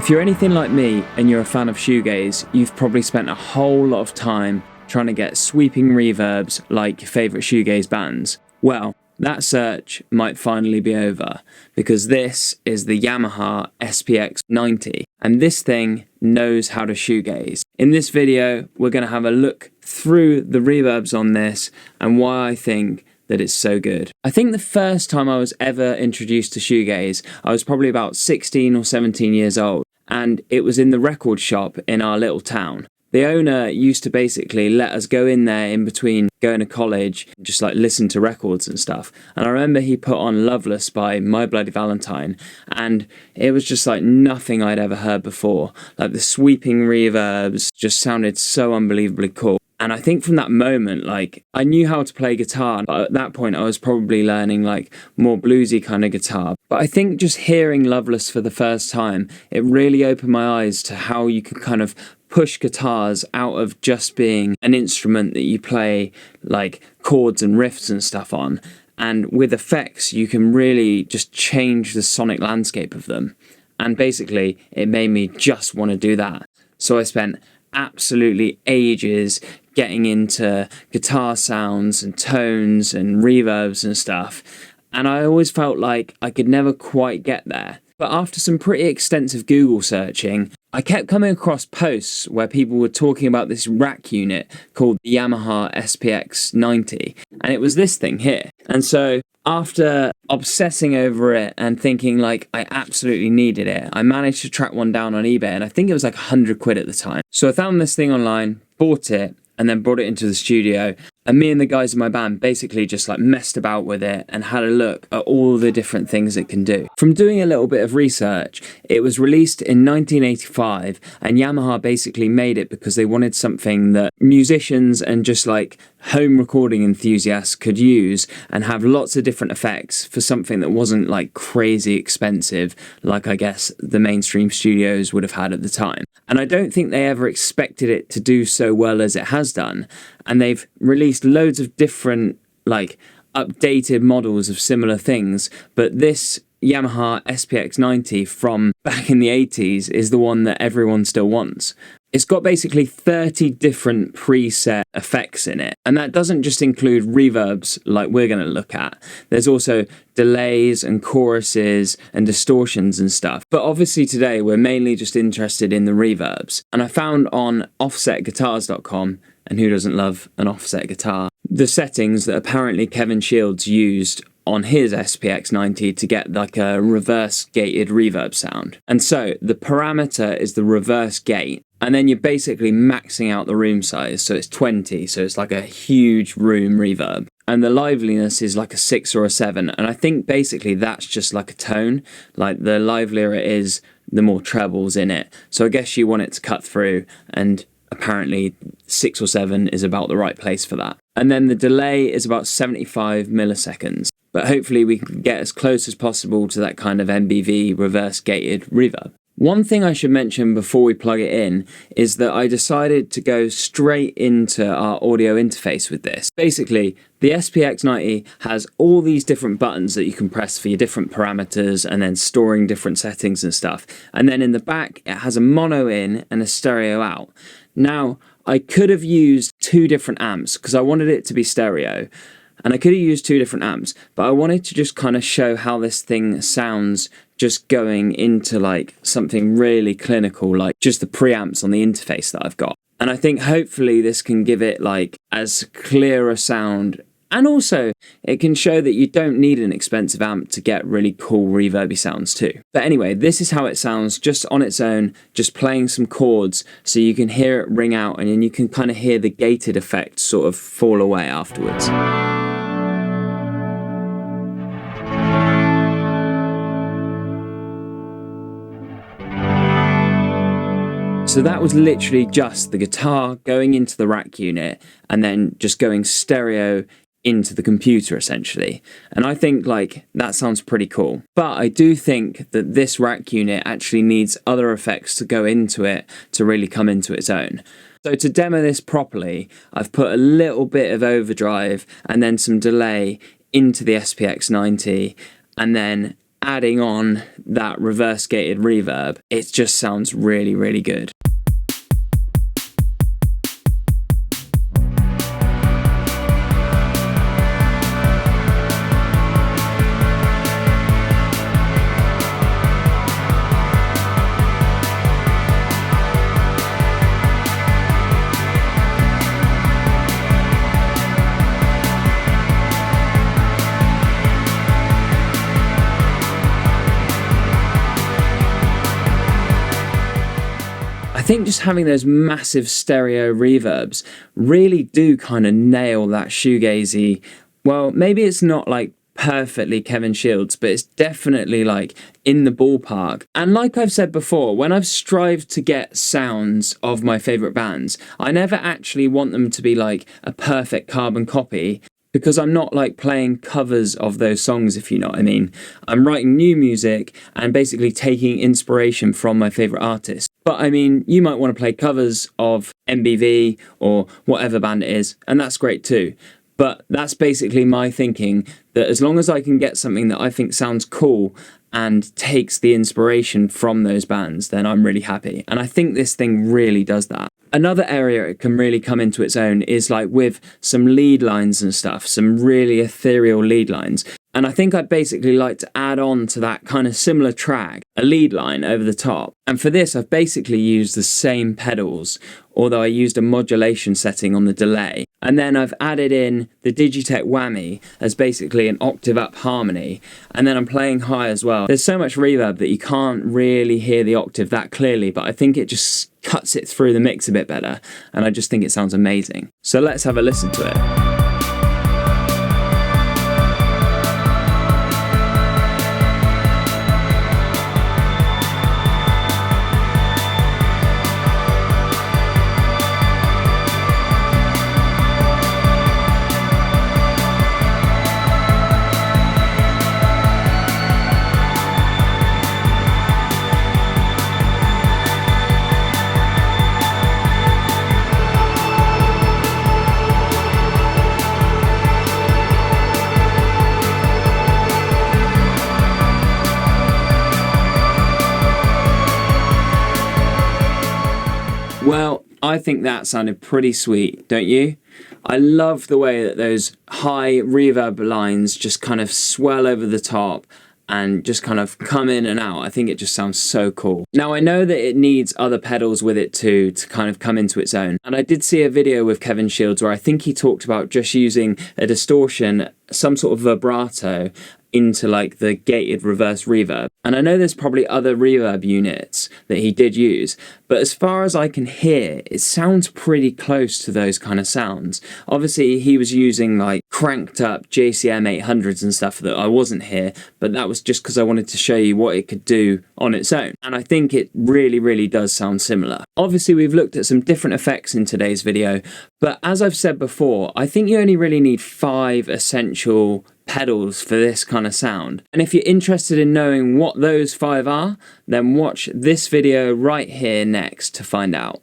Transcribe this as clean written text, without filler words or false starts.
If you're anything like me and you're a fan of shoegaze, you've probably spent a whole lot of time trying to get sweeping reverbs like your favourite shoegaze bands. Well, that search might finally be over, because this is the Yamaha SPX90, and this thing knows how to shoegaze. In this video, we're going to have a look through the reverbs on this and why I think that it's so good. I think the first time I was ever introduced to shoegaze, I was probably about 16 or 17 years old, and it was in the record shop in our little town. The owner used to basically let us go in there in between going to college, just like listen to records and stuff. And I remember he put on Loveless by My Bloody Valentine, and it was just like nothing I'd ever heard before. Like the sweeping reverbs just sounded so unbelievably cool. And I think from that moment, like, I knew how to play guitar, but at that point I was probably learning like more bluesy kind of guitar. But I think just hearing Loveless for the first time, it really opened my eyes to how you could kind of push guitars out of just being an instrument that you play like chords and riffs and stuff on. And with effects, you can really just change the sonic landscape of them. And basically, it made me just want to do that. So I spent absolutely ages getting into guitar sounds and tones and reverbs and stuff, and I always felt like I could never quite get there. But after some pretty extensive Google searching, I kept coming across posts where people were talking about this rack unit called the Yamaha SPX90, and it was this thing here. And so after obsessing over it and thinking like I absolutely needed it, I managed to track one down on eBay, and I think it was like 100 quid at the time. So I found this thing online, bought it, and then brought it into the studio. And me and the guys in my band basically just like messed about with it and had a look at all the different things it can do. From doing a little bit of research, it was released in 1985, and Yamaha basically made it because they wanted something that musicians and just like home recording enthusiasts could use and have lots of different effects for something that wasn't like crazy expensive, like I guess the mainstream studios would have had at the time. And I don't think they ever expected it to do so well as it has done. And they've released loads of different, like, updated models of similar things. But this Yamaha SPX90 from back in the 80s is the one that everyone still wants. It's got basically 30 different preset effects in it. And that doesn't just include reverbs like we're going to look at. There's also delays and choruses and distortions and stuff. But obviously today we're mainly just interested in the reverbs. And I found on offsetguitars.com, and who doesn't love an offset guitar, the settings that apparently Kevin Shields used on his SPX90 to get like a reverse gated reverb sound. And so the parameter is the reverse gate, and then you're basically maxing out the room size, so it's 20, so it's like a huge room reverb. And the liveliness is like a 6 or a 7, and I think basically that's just like a tone. Like the livelier it is, the more trebles in it. So I guess you want it to cut through, and apparently 6 or 7 is about the right place for that. And then the delay is about 75 milliseconds. But hopefully we can get as close as possible to that kind of MBV reverse gated reverb. One thing I should mention before we plug it in is that I decided to go straight into our audio interface with this. Basically, the SPX90 has all these different buttons that you can press for your different parameters and then storing different settings and stuff. And then in the back, it has a mono in and a stereo out. Now, I could have used 2 different amps because I wanted it to be stereo. And I could have used 2 different amps, but I wanted to just kind of show how this thing sounds just going into like something really clinical, like just the preamps on the interface that I've got. And I think hopefully this can give it like as clear a sound, and also it can show that you don't need an expensive amp to get really cool reverby sounds too. But anyway, this is how it sounds just on its own, just playing some chords so you can hear it ring out, and then you can kind of hear the gated effect sort of fall away afterwards. So that was literally just the guitar going into the rack unit and then just going stereo into the computer essentially. And I think like that sounds pretty cool. But I do think that this rack unit actually needs other effects to go into it to really come into its own. So to demo this properly, I've put a little bit of overdrive and then some delay into the SPX90, and then adding on that reverse gated reverb, it just sounds really, really good. I think just having those massive stereo reverbs really do kind of nail that shoegazy. Well, maybe it's not like perfectly Kevin Shields, but it's definitely like in the ballpark. And like I've said before, when I've strived to get sounds of my favourite bands, I never actually want them to be like a perfect carbon copy, because I'm not like playing covers of those songs, if you know what I mean. I'm writing new music and basically taking inspiration from my favourite artists. But I mean, you might want to play covers of MBV or whatever band it is, and that's great too. But that's basically my thinking, that as long as I can get something that I think sounds cool and takes the inspiration from those bands, then I'm really happy. And I think this thing really does that. Another area it can really come into its own is like with some lead lines and stuff, some really ethereal lead lines. And I think I'd basically like to add on to that kind of similar track, a lead line over the top. And for this, I've basically used the same pedals, although I used a modulation setting on the delay. And then I've added in the Digitech whammy as basically an octave up harmony. And then I'm playing high as well. There's so much reverb that you can't really hear the octave that clearly, but I think it just cuts it through the mix a bit better. And I just think it sounds amazing. So let's have a listen to it. Well, I think that sounded pretty sweet, don't you? I love the way that those high reverb lines just kind of swell over the top and just kind of come in and out. I think it just sounds so cool. Now, I know that it needs other pedals with it too to kind of come into its own. And I did see a video with Kevin Shields where I think he talked about just using a distortion, some sort of vibrato, into like the gated reverse reverb. And I know there's probably other reverb units that he did use, but as far as I can hear, it sounds pretty close to those kind of sounds. Obviously he was using like cranked up JCM 800s and stuff that I wasn't here, but that was just because I wanted to show you what it could do on its own. And I think it really, really does sound similar. Obviously we've looked at some different effects in today's video, but as I've said before, I think you only really need 5 essential pedals for this kind of sound. And if you're interested in knowing what those 5 are, then watch this video right here next to find out.